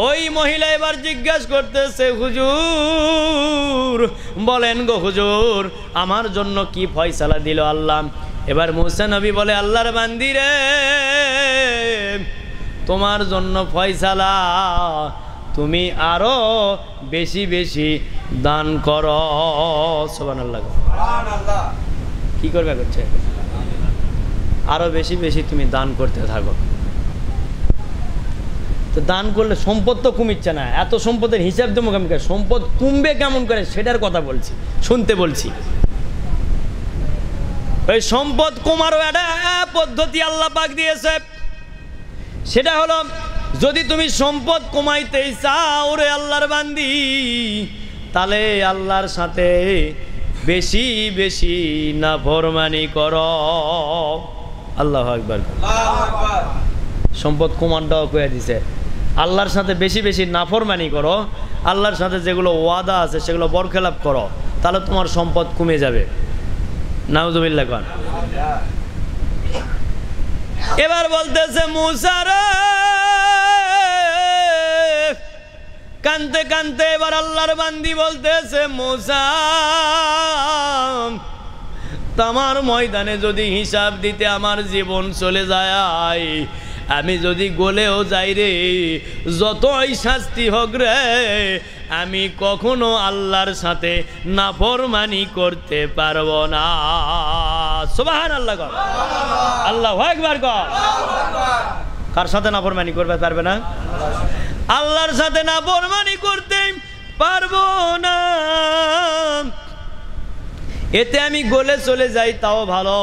[SPEAKER 1] ওই মহিলা এবার জিজ্ঞাসা করতেছে, হুজুর বলেন গো হুজুর, আমার জন্য কি ফয়সালা দিল আল্লাহ? এবার মুসা নবী বলে, আল্লাহর বান্দি রে, তোমার জন্য ফয়সালা, তুমি আরো বেশি বেশি দান করো। সুবহানাল্লাহ। কি করবে করছে? আরো বেশি বেশি তুমি দান করতে থাকো। তো দান করলে সম্পদ তো কমিচ্ছে না, এত সম্পদের হিসাব দেবো কেমন করে, সম্পদ কমবে কেমন করে সেটার কথা বলছি, শুনতে বলছি। ওই সম্পদ কমারও একটা পদ্ধতি আল্লাহ পাক দিয়েছে, সেটা হলো, যদি তুমি সম্পদ কমাইতে চাও রে আল্লাহর বান্দি, তাহলে আল্লাহর সাথে বেশি বেশি নাফরমানি করো। আল্লাহু আকবার। সম্পদ কমানটাও কয়ে দিছে, আল্লাহর সাথে বেশি বেশি নাফরমানি করো, আল্লাহর সাথে যেগুলো ওয়াদা আছে সেগুলো বরখেলাপ করো, তাহলে তোমার সম্পদ কমে যাবে। নাউজুবিল্লাহ খান। এবার বলতেছে মুসা রে, কানতে কানতে এবার আল্লাহর বান্দি বলতেছে মুসা, তামার ময়দানে যদি হিসাব দিতে আমার জীবন চলে যায়, আমি যদি গলেও যাই রে, যতই শাস্তি হোক রে, আমি কখনো আল্লাহর সাথে নাফরমানি করতে পারবো না। সুবহানাল্লাহ কর, আল্লাহু আকবার কর। কার সাথে নাফরমানি করতে পারবে না? আল্লাহর সাথে নাফরমানি করতে পারবো না। এতে আমি গলে চলে যাই তাও ভালো,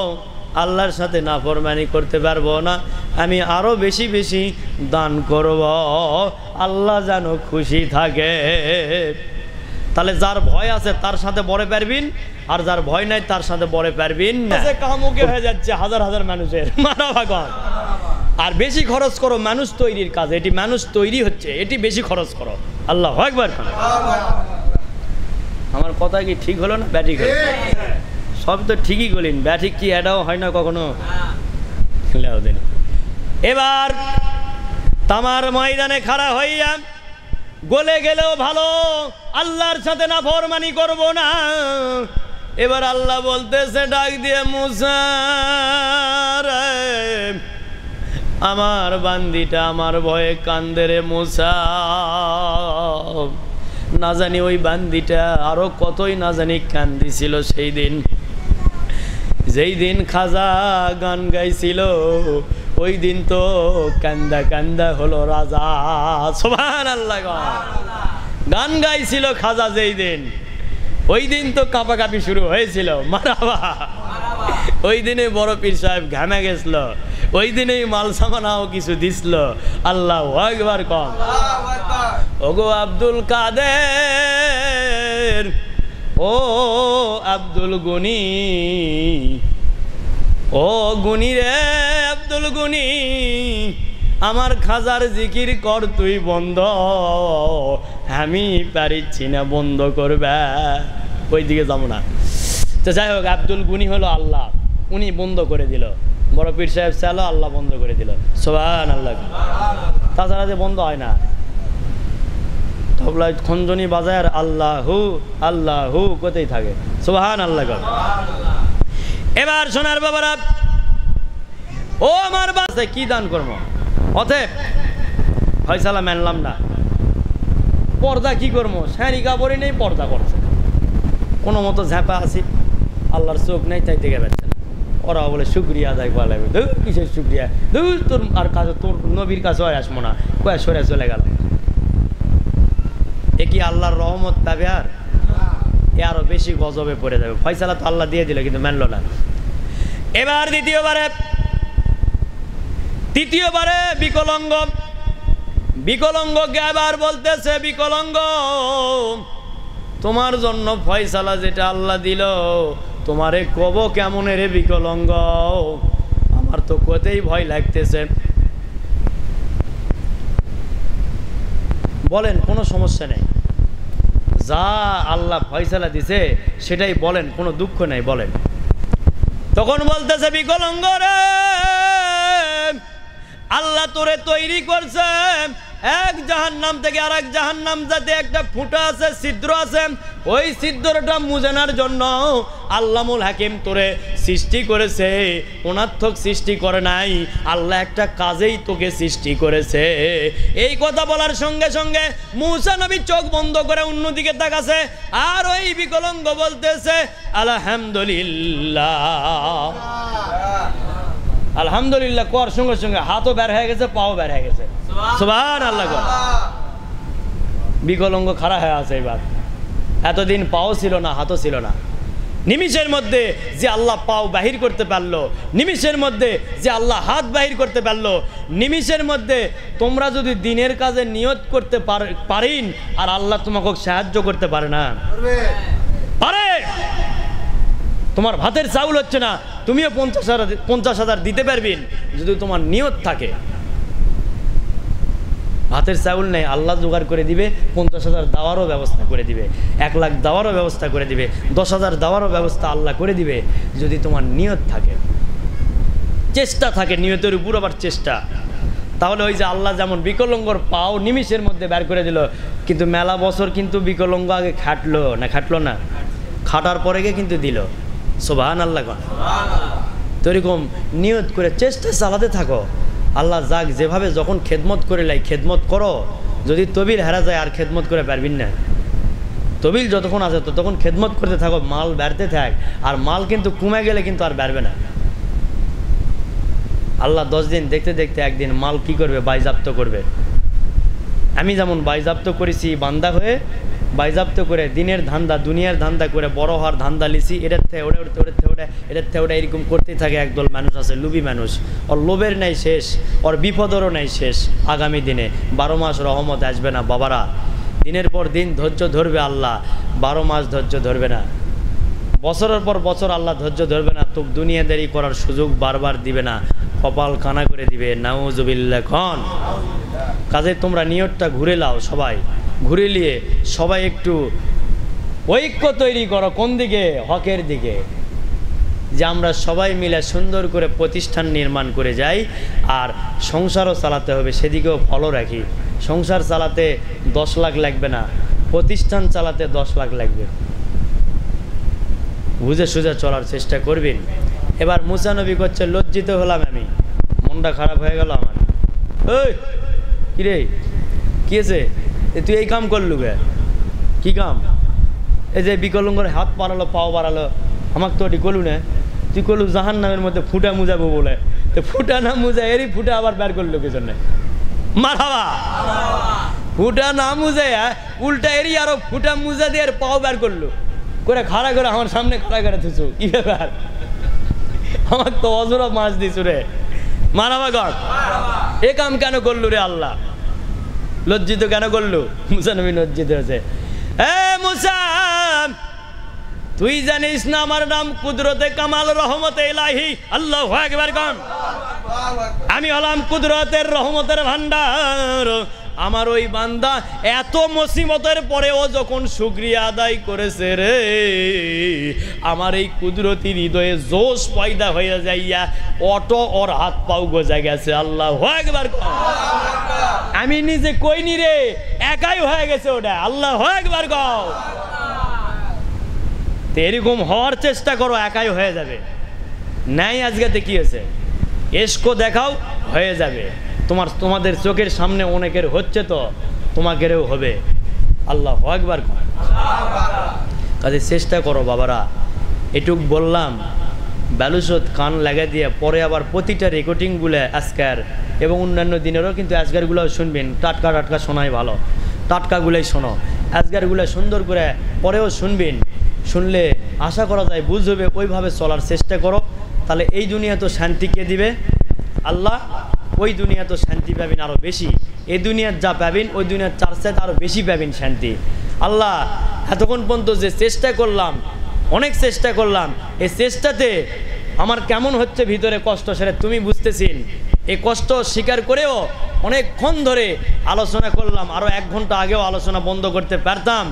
[SPEAKER 1] আল্লাহর সাথে নাফরমানি করতে পারবো না। আমি আরো বেশি বেশি দান করব, আল্লাহ যেন খুশি থাকে। তাহলে যার ভয় আছে তার সাথে বড় পারবিন, আর যার ভয় নাই তার সাথে বড় পারবিন না। কামুকে হয়ে যাচ্ছে হাজার হাজার মানুষের মারা ভাগন। আর বেশি খরচ করো মানুষ তৈরির কাজ, এটি মানুষ তৈরি হচ্ছে, এটি বেশি খরচ করো। আল্লাহু আকবার। আমার কথা কি ঠিক হলো না ব্যাঠিক হলো? সব তো ঠিকই বলিন, ব্যাঠিক কি এটাও হয় না কখনো? এবার তামার ময়দানে খাড়া হইয়া গলে গেলেও ভালো, আল্লাহর সাথে নাফরমানি করব না। এবার আল্লাহ বলতেছে ডাক দিয়ে, মুসা রে, আমার বান্দিটা আমার ভয়ে কান্দে রে মুসা। না জানি ওই বান্দিটা আরো কতই না জানি কান্দিছিল সেই দিন, যেই দিন খাজা গান গাইছিল, ওই দিন তো কান্দা কান্দা হলো রাজা। সুবহানাল্লাহ। গান গাইছিল খাজা যেই দিন, ওই দিন তো কাঁপাকাঁপি শুরু হয়েছিল। মারাবা। ওই দিনে বড় পীর সাহেব ঘামে গেছিল, ওই দিনেই মাল সামানাও কিছু দিছিল। আল্লাহু আকবার কম। ওগো আব্দুল কাদের, ও আব্দুল গনি, ও গুনি রে আব্দুল গুনি, আমার খাজার জিকির কর তুই বন্ধ, আমি পারিচ্ছি না বন্ধ করবে। ওই দিকে যাবো না। তো যাই হোক, আব্দুল গুনি হলো আল্লাহ, উনি বন্ধ করে দিল। বড় পীর সাহেব চালো, আল্লাহ বন্ধ করে দিল। সুবহানাল্লাহ। তাছাড়া যে বন্ধ হয় না। তবলায় খঞ্জনি বাজায় আর আল্লাহু আল্লাহু কোথায় থাকে। সুবহানাল্লাহ। এবার সোনার বাবারা, ও আমার বাসে কি দান করবো? অতএব ফয়সালা মানলাম না। পর্দা কি করবো? শাড়ি কাপড়ই নেই, পর্দা করছে কোনো মতো ঝাঁপা আছি, আল্লাহর চোখ নেই, তাই থেকে পাচ্ছে না। ওরা বলে শুক্রিয়া আদায় করা লাগবে। দূর কিসের শুক্রিয়া, দূর তোর আর কাছে, তোর নবীর কাছে আর আসবো না, কয়ে সরে চলে গেল। এ কি আল্লাহর রহমত পাবে? আর এ আরো বেশি গজবে পড়ে যাবে। ফয়সালা তো আল্লাহ দিয়ে দিল, কিন্তু মানলো না। এবার তৃতীয়বারে বিকলঙ্গ, বিকলঙ্গকে আবার বলতেছে, বিকলঙ্গ তোমার জন্য ফয়সালা যেটা আল্লাহ দিল, তোমারে কব কেমন রে বিকলঙ্গ? আমার তো কোথায় ভয় লাগতেছে। বলেন, কোনো সমস্যা নেই, যা আল্লাহ ফয়সালা দিছে সেটাই বলেন, কোনো দুঃখ নেই, বলেন। তখন বলতেছে, বিকলঙ্গ রে, আল্লাহ তোরে তৈরি করছে এক জাহান্নাম থেকে আর এক জাহান্নাম, যাতে একটা ফুটা আছে, ছিদ্র আছে, ওই ছিদ্রটা মুজানার জন্য আল্লামুল হাকিম তোরে সৃষ্টি করেছে। অনার্থক সৃষ্টি করে নাই, আল্লাহ একটা কাজেই তোকে সৃষ্টি করেছে। এই কথা বলার সঙ্গে সঙ্গে মুসা নবী চোখ বন্ধ করে অন্যদিকে তাকাছে, আর ওই বিকলঙ্গ বলতেছে আলহামদুলিল্লাহ। আলহামদুলিল্লাহ কর সঙ্গে সঙ্গে হাতও বের হয়ে গেছে, পাও বের হয়ে গেছে। সুবহানাল্লাহ। বিকলঙ্গ খাড়া হয়ে আছে এবার। এতদিন পাও ছিল না, হাতও ছিল না। নিমিষের মধ্যে যে আল্লাহ পাও বাহির করতে পারলো, নিমিষের মধ্যে যে আল্লাহ হাত বাহির করতে পারলো, নিমিষের মধ্যে তোমরা যদি দিনের কাজে নিয়ত করতে পারেন, আর আল্লাহ তোমাকে সাহায্য করতে পারে না? পারে। তোমার ভাতের চাউল হচ্ছে না, তুমিও 50,000 দিতে পারবেন যদি তোমার নিয়ত থাকে। ভাতের চাউল নেই, আল্লাহ জোগাড় করে দিবে, 50,000 দেওয়ারও ব্যবস্থা করে দিবে, 1 লাখ দেওয়ারও ব্যবস্থা করে দিবে, 10,000 দেওয়ারও ব্যবস্থা আল্লাহ করে দিবে, যদি তোমার নিয়ত থাকে, চেষ্টা থাকে, নিয়তের উপর আবার চেষ্টা। তাহলে ওই যে আল্লাহ যেমন বিকলঙ্গর পাও নিমিষের মধ্যে বের করে দিল, কিন্তু মেলা বছর কিন্তু বিকলঙ্গ আগে খাটলো না, খাটার পরে কিন্তু দিল। সুবহানাল্লাহ। তো এরকম নিয়ত করে চেষ্টা চালাতে থাকো। আল্লাহ যাক যেভাবে যখন খেদমত করে লাই খেদমত করো। যদি তবিল হেরা যায় আর খেদমত করে পারবিন না। তবিল যতক্ষণ আছে ততক্ষণ খেদমত করতে থাকো, মাল বেরতে থাক। আর মাল কিন্তু কমে গেলে কিন্তু আর বেরবে না। আল্লাহ 10 দিন দেখতে দেখতে একদিন মাল কি করবে, বাইজাপ্ত করবে। আমি যেমন বাইজাপ্ত করেছি বান্দা হয়ে, বাইজাপ্ত করে দিনের ধান্দা দুনিয়ার ধান্দা করে বড় হওয়ার ধান্দা লিছি, এটার থেকে ওটা এটার থেকে ওটা এরকম করতেই থাকে। একদল মানুষ আছে লুবি মানুষ, ওর লোভের নাই শেষ, ওর বিপদেরও নাই শেষ। আগামী দিনে 12 মাস রহমত আসবে না বাবারা। দিনের পর দিন ধৈর্য ধরবে আল্লাহ, 12 মাস ধৈর্য ধরবে না। বছরের পর বছর আল্লাহ ধৈর্য ধরবে না, তোকে দুনিয়াদারি করার সুযোগ বারবার দিবে না, কপাল কানা করে দিবে। নাউজুবিল্লাহ। খন কাজে তোমরা নিয়তটা ঘুরে লাও, সবাই ঘুরে নিয়ে সবাই একটু ঐক্য তৈরি করো। কোন দিকে? হকের দিকে। যে আমরা সবাই মিলে সুন্দর করে প্রতিষ্ঠান নির্মাণ করে যাই, আর সংসারও চালাতে হবে, সেদিকেও ফলো রাখি। সংসার চালাতে 10 লাখ লাগবে না, প্রতিষ্ঠান চালাতে 10 লাখ লাগবে। বুঝে সুঝে চলার চেষ্টা করবেন। এবার মুসা নবী করছে, লজ্জিত হলাম আমি, মনটা খারাপ হয়ে গেল আমার। ওই কিরে, কি আছে তুই এই কাম করলু গে? কি কাম? এই যে বিকলঙ্গর হাত বাড়ালো, পাও বাড়ালো, আমাকে তো ওটি করলু না। তুই করলু জাহান নামের মধ্যে ফুটা মুজাবো বলে, তো ফুটা না মুজা এরই ফুটা আবার বের করলো কি জন্য? মারহাবা। ফুটা না মুজায় উল্টা এরই আরো ফুটা মুজা দিয়ে আর পাও বের করলো করে খাড়া করে আমার সামনে খাড়া করে থুসু। কি ব্যাপার? আমার তো অজরা মাছ দিছু রে। মারাবা গড, এ কাম কেন করলু রে আল্লাহ? লজ্জিত কেন করলু? মুসা নবী লজ্জিত হয়েছে। এ মুসা, তুই জানিস না আমার নাম কুদরতে কামাল রহমতে ইলাহি? আল্লাহু আকবার। কোন? আমি হলাম কুদরতের রহমতের ভান্ডার। আমার ওই বান্দা এত মুসিবতের পরেও যখন শুকরিয়া আদায় করেছে রে, আমার এই কুদরতি হৃদয়ে জোশ পয়দা হয়ে যাইয়া অটো ওর হাত পাও গজা গেছে। আল্লাহু আকবার। আমি নিজে কইনি রে, একাই হয়ে গেছে ওটা। আল্লাহু আকবার। গাও তো এরকম হওয়ার চেষ্টা করো, একাই হয়ে যাবে। নাই আজকেতে কি হয়েছে, এসকো দেখাও, হয়ে যাবে। তোমাদের চোখের সামনে অনেকের হচ্ছে, তো তোমাকেরও হবে। আল্লাহু আকবার। কাজে চেষ্টা করো বাবারা। এটুক বললাম, ব্যালুসত কান লাগা দিয়ে পরে আবার প্রতিটা রেকর্ডিংগুলো আজকার এবং অন্যান্য দিনেরও কিন্তু আজকারগুলোও শুনবেন। টাটকা টাটকা শোনাই ভালো, টাটকাগুলোই শোনো। আজকারগুলো সুন্দর করে পরেও শুনবেন। শুনলে আশা করা যায় বুঝবে, ওইভাবে চলার চেষ্টা করো। তাহলে এই দুনিয়া তো শান্তি কে দিবে? আল্লাহ। ওই দুনিয়া তো শান্তি পাবেন আরও বেশি। এই দুনিয়ার যা পাবেন ওই দুনিয়ার 4 চাইতে আরও বেশি পাবেন শান্তি। আল্লাহ, এতক্ষণ পর্যন্ত যে চেষ্টা করলাম, অনেক চেষ্টা করলাম, এই চেষ্টাতে আমার কেমন হচ্ছে ভিতরে কষ্ট, সেটা তুমি বুঝতেছেন। এই কষ্ট স্বীকার করেও অনেকক্ষণ ধরে আলোচনা করলাম, আরও 1 ঘন্টা আগেও আলোচনা বন্ধ করতে পারতাম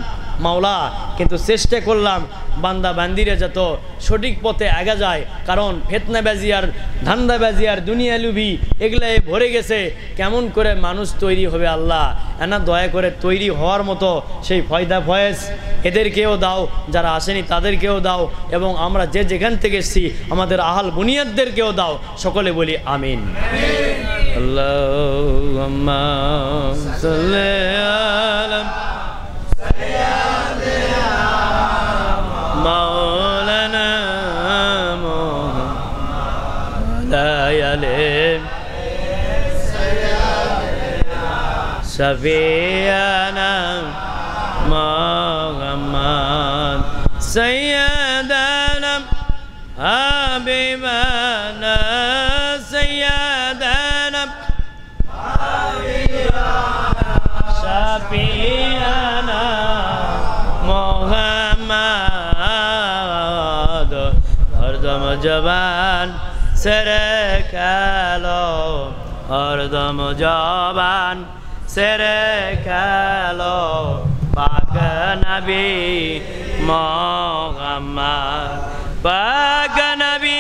[SPEAKER 1] মাওলা, কিন্তু চেষ্টা করলাম বান্দা বান্দিরে যত সঠিক পথে আগা যায়। কারণ ফেতনাবাজি আর ধান্দাবাজি আর দুনিয়া লুভি এগুলাই ভরে গেছে। কেমন করে মানুষ তৈরি হবে আল্লাহ? এনা দয়া করে তৈরি হওয়ার মতো সেই ফয়দা ফয়েজ এদেরকেও দাও, যারা আসেনি তাদেরকেও দাও, এবং আমরা যে যেখান থেকে এসেছি আমাদের আহাল বুনিয়াদদেরকেও দাও। সকলে বলি আমিন। আল্লাহুম্মা সাল্লি আলা মাওলানা মুহাম্মদ শফিয়ানা মুহাম্মদ সাইয়্যিদানা হাবিবানা সাইয়্যিদানা শফিয়ানা মুহাম্মদ হরদম জবান সরে কালো, হরদম জবান সেরে খেলো পাক নবী মোহাম্মদ পাক নবী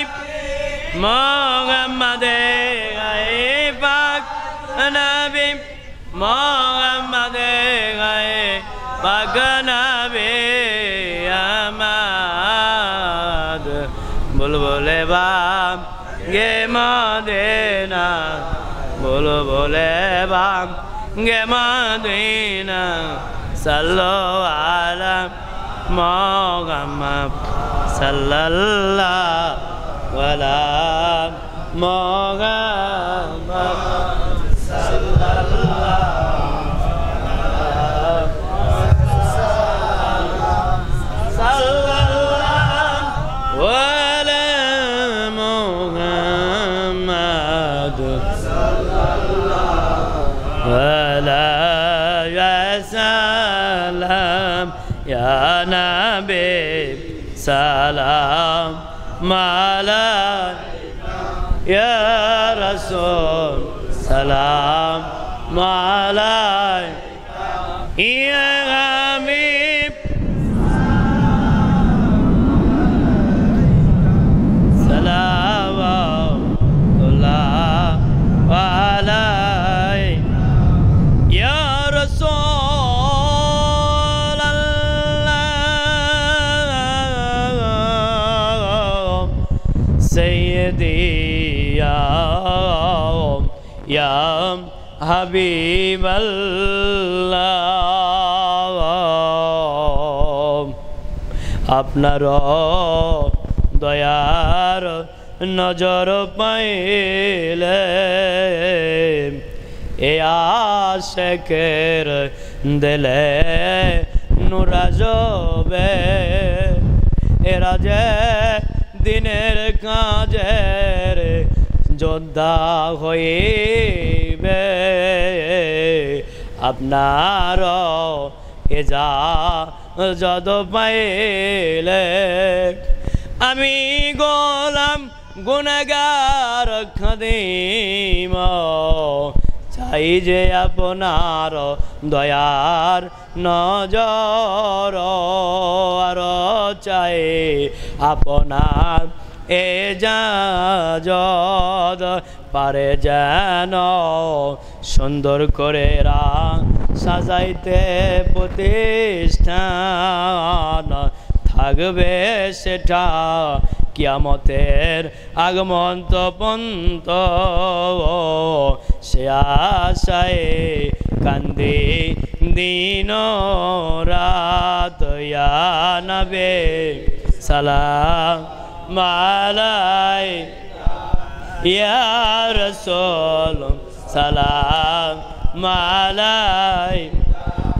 [SPEAKER 1] মোহাম্মদ পাক নবী মোহাম্মদ পাক নবী আমাদ বুলবুলে বাম গে মদিনা বুলবুলে বাম গে মদিনা সাল্লু আলা মুহাম্মদ সাল্লাল্লাহু আলা মুহাম্মদ يا نبي سلام عليك يا رسول سلام عليك يا حبيب صلوات الله عليك يا رسول या हबीब अल्लाह আপনার দয়ার নজর পাইলে এ আশিকের দিলে নুরা জবে এরা যে দিনের কাজের যোদ্ধা হইবে আপনার এজাজত পাইলে আমি গোলাম গুনাহগার খাদিম চাই যে আপনার দয়ার নজর আর চাই আপনার এজাজত পারে যেন সুন্দর করে সাজাইতে প্রতিষ্ঠান থাকবে সেটা কিয়ামতের আগমন পর্যন্ত সে আশায় কান্দি দিন রাত ইয়া নবী সালাম عليك يا رسول سلام عليك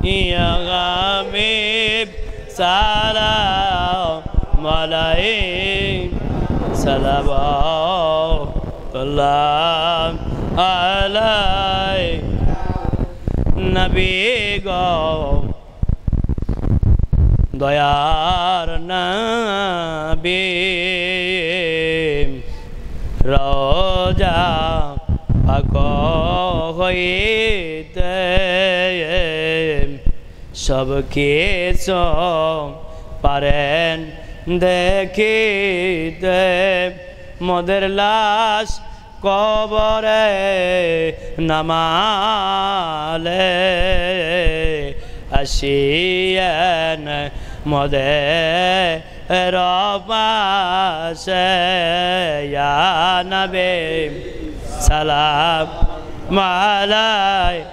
[SPEAKER 1] يا حبيب سلام عليك صلوات الله عليك নবী গো দয়ার নবী রোজা পাক হইতে সব কিছু পারেন দেখিতে মোদের লাশ কবরে নামালে আসিয়েন মোদের পাশে ইয়া নবী সালাম আলাইক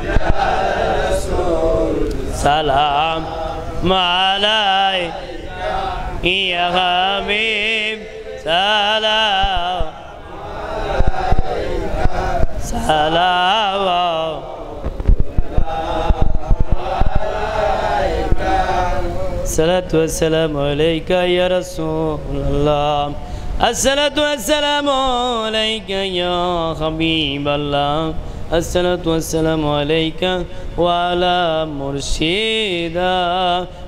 [SPEAKER 1] ইয়া রাসূল সালাম আলাইক ইয়া হাবিব সালাম সালাম الصلاة والسلام عليك يا رسول الله الصلاة والسلام عليك يا حبيب الله الصلاة والسلام عليك وعلى مرشدا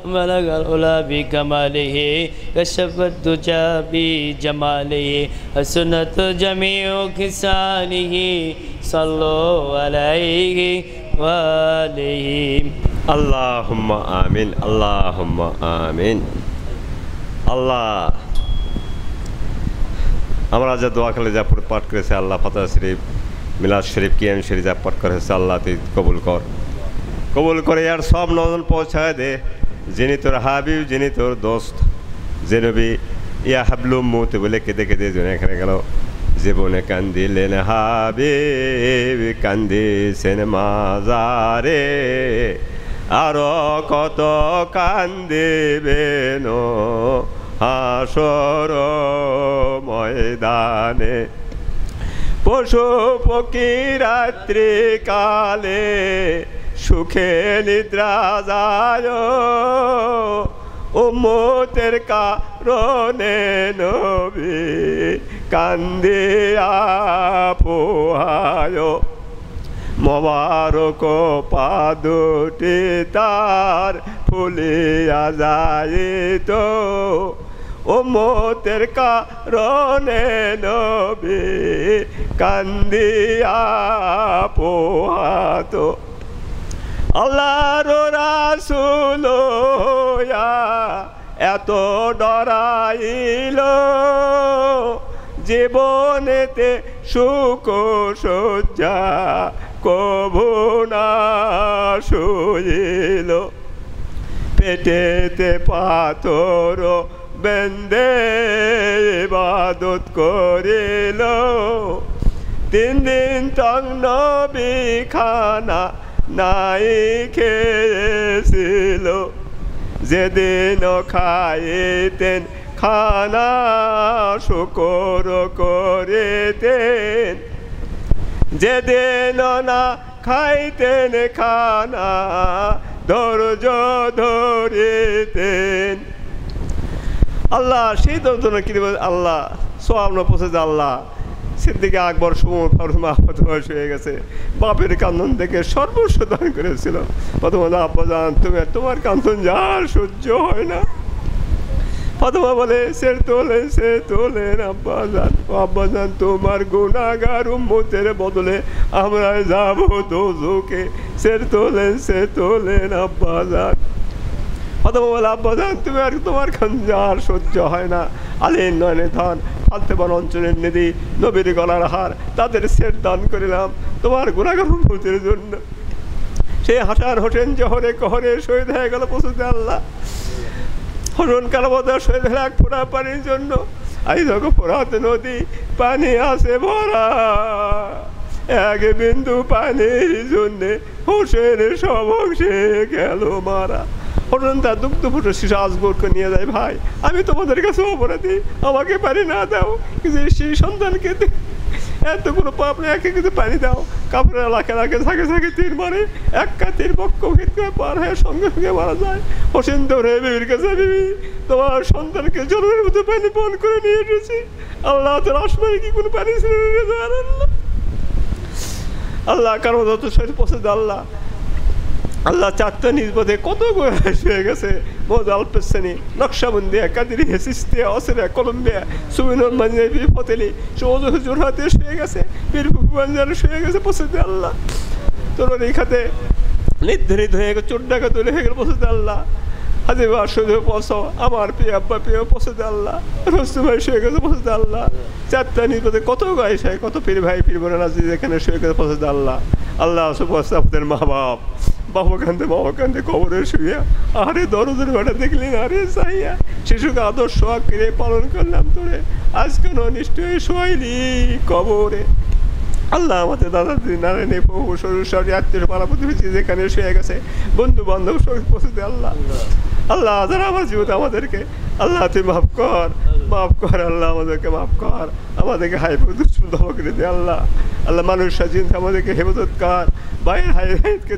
[SPEAKER 1] بلغ العلا بكماله كشف الدجى بجماله حسنت جميع خصاله صلوا عليه وآله
[SPEAKER 2] আল্লাহুম্মা আমিন, আল্লাহুম্মা আমিন। আল্লাহ, আমরা যা দোয়া খেলে যা পাঠ করেছে আল্লাহ, ফাতিহা শরীফ, মিলাদ শরীফ, কিয়াম শরীফ যা পাঠ করেছে আল্লাহ তুই কবুল কর, কবুল করে আর সব নজন পৌঁছায় দে, যিনি তোর হাবিব, যিনি তোর দোস্ত, যে নবী ইয়া হাবলুম মুতে বলে কেঁদে কেঁদে জন এখানে গেল, জীবনে কান্দিলেন হাবিব, কান্দিছেন মাজারে, আরো কত কান্দিবেন হাসর ময়দানে, পশু পক্ষী রাত্রি কালে সুখে নিদ্রা যায়, উম্মতের কারণে নবী কান্দিয়া পোহায়, মোবারক পা দুটি তার ফুলিয়া যাইত, উম্মতের কারণে নবী কান্দিয়া পোহাত। আল্লাহর রাসূল এত ডরাইল, জীবনেতে সুখ সজ্জা কভু না শুইল, পেটেতে পাথর বেঁধে ইবাদত করিল, 3 দিন তক নবী খানা নাই খেয়েছিল, যেদিন খাইতেন খানা শুকর করিতেন, যেদিন না খাইতেন খানা ধৈর্য ধরিতেন। আল্লাহ সেই ধৈর্য কি দেব আল্লাহ, সোয়াব পৌঁছে যে আল্লাহ, সিদ্দিক আকবর সুমর ফারুক মাহমুদ বয়স হয়ে গেছে, বাপের কান্দন দেখে সর্বস্ব দান করেছিল। প্রথমে আব্বাজান তুমি তোমার কান্দন যার সহ্য হয় না, ফাতেমা বলে সে তোলেন আব্বাজান, আব্বাজান তোমার গুনাহগার উম্মতের বদলে আমরা যাব দোজখে, সে তোলেন আব্বাজান। ফাতেমা বলে আব্বাজান তুমি আর তোমার যার সহ্য হয় না, আলীর নয়নে ধন, ফাতেমার অঞ্চলের নিধি, নবীর গলার হার, তাদের সেট দান করিলাম তোমার গুনাহগার উম্মতের জন্য। সেই হাসান হোসেন জহরে কহরে শহীদ হয়ে গেল পশুতে আল্লাহ, হরণ কালাবাজার শহীদ হলে 1 ফোঁটা পানির জন্য, আই দেখো ফোরাত নদী পানি আছে ভরা, 1 বিন্দু পানির জন্যে হোসেন সব অংশে গেল মারা। হরণ তার দুগ্ধ ফুটো শিশু আজগরকে নিয়ে যায়, ভাই আমি তোমাদের কাছে অপরাধী, আমাকে পানি না দাও, কিন্তু সেই সন্তানকে এতগুলো পাপ না, একে কিছু পানি দাও। কাপড়ের লাখে ঝাঁকে তীর মারে, 1 তীর বক্ষ করে পার হয়ে সঙ্গে সঙ্গে মারা যায়। হোসেন ধরে বিবির কাছে, বিবি তোমার সন্তানকে জলের মধ্যে পানি পান করে নিয়ে এসেছি, আল্লাহ তোর আসমানে কি কোনো পানি ছিল আল্লাহ, আল্লাহ কারো যত শহীদ পৌঁছে আল্লাহ, আল্লাহ 4টা নিজপথে কত হয়ে গেছে, মোদ আলপেসানি, নকশাবন্দিয়া, কাদিরিয়া, সিস্তিয়া, অসেরিয়া, কলম্বিয়া, সুবিনুল মানজাবি, ফতেলি, সৌদ হুজুর হাতে শুয়ে গেছে, পীর বাঞ্জার শুয়ে গেছে পৌঁছে আল্লাহ, তোর এই খাতে নির্ধারিত হয়ে গেছে, 4 টাকা তুলে হয়ে গেল পৌঁছে আল্লাহ, হাজিবা শুধু পৌঁছো, আমার প্রিয় আব্বা প্রিয় পৌঁছে আল্লাহ, রস্তু ভাই শুয়ে গেছে পৌঁছে আল্লাহ, 4টা নিজপথে কত গায়ে সায়, কত পীর ভাই পীর বোনের আজিজ এখানে শুয়ে গেছে পৌঁছে আল্লাহ। আল্লাহ সুবহানাহু মা বাপ, বাবা কান্দে কবরে শুয়ে, আরে দরদের বেটা দেখলি না রে চাইয়া, শিশুকে আদর্শ আঁকড়ে পালন করলাম তোরে, আজ কেন নিশ্চয়ই শোয়াইলি কবরে। আল্লাহ আমাদের দাদা দিদি নারায়ণী বহু শরীর সরি আত্মীয় পাড়া প্রতিবেশী যেখানে শুয়ে গেছে, বন্ধু বান্ধব সঙ্গে পৌঁছে দে আল্লাহ। আল্লাহ যারা আমার জীবনে আমাদেরকে আল্লাহ তুই মাফ কর আল্লাহ, আমাদেরকে মাফ কর, আমাদেরকে হাইফুদ্দুল দমা করে দে আল্লাহ। আল্লাহ মানুষ সাজিন আমাদেরকে হেফাজত কর, ভাইয়ের হাইকে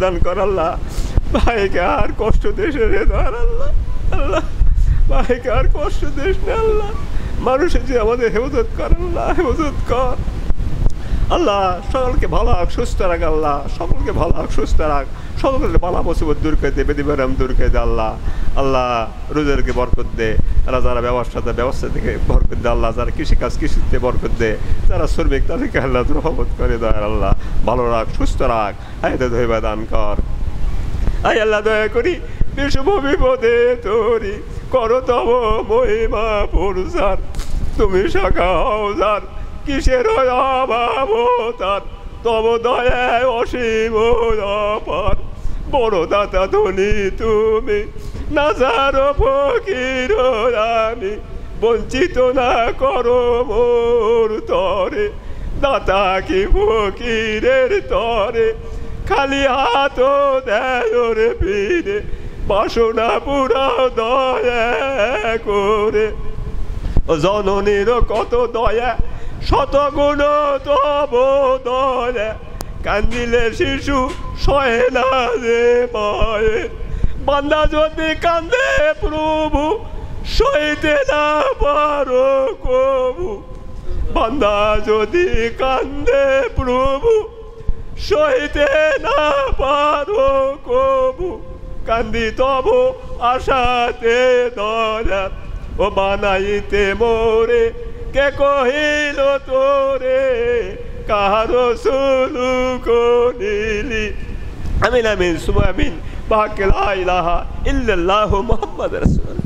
[SPEAKER 2] দান কর আল্লাহ, ভাইকে আর কষ্ট দেশে রে ধর আল্লাহ, আল্লাহ ভাইকে আর কষ্ট দেশ না আল্লাহ, মানুষের যে আমাদের হেফাজত কর আল্লাহ, হেফাজত কর আল্লাহ সকলকে ভালো রাখ, সুস্থ রাখ। আল্লাহ সকলকে ভালো রাখ, সুস্থ রাখ। সকলকে বালা মুসিবত দূর করে দে, বেদিবারাম দূর করে দে। আল্লাহ আল্লাহ রোজগারকে বরকত দে। আল্লাহ যারা ব্যবসা থেকে বরকত দে। আল্লাহ যারা কৃষিকাজ কৃষিতে বরকত দে। যারা শ্রমিক তাদেরকে আল্লাহ রহমত করে দেয়। আল্লাহ ভালো রাখ, সুস্থ রাখ। আয়দা ধৈবা দান কর। আয় আল্লাহ দয়া করি বিশুভ বিপদে তোরি করো তব মহিমা পুরুষার। তুমি শাখা হওয়ার কিসের অভাব তার, তব দয়ায় অসীম অপার। বড় দাতা ধনী তুমি, নাজার ফকির আমি। বঞ্চিত না করো মোর তরে, দাতা কি ফকিরের তরে। খালি হাত দেয় রে ফিরে, বাসনা পুরা দয়া করে। জননীর কত দয়া, শতগুণ তব দয়া। কান্দিলে শিশু সহে না যে পায়ে, বান্দা যদি কান্দে প্রভু সইতে না পারো কবু। বান্দা যদি কান্দে প্রভু সইতে না পারো কবু। কান্দি তব আশাতে দয়া, ও বানাইতে মোরে কে কহিল তোরে। কাহারো সুলুক নীলি। আমিন আমিন সুমা আমিন। বাহাকে লা ইলাহা ইল্লাল্লাহু মুহাম্মাদুর রাসূলুল্লাহ।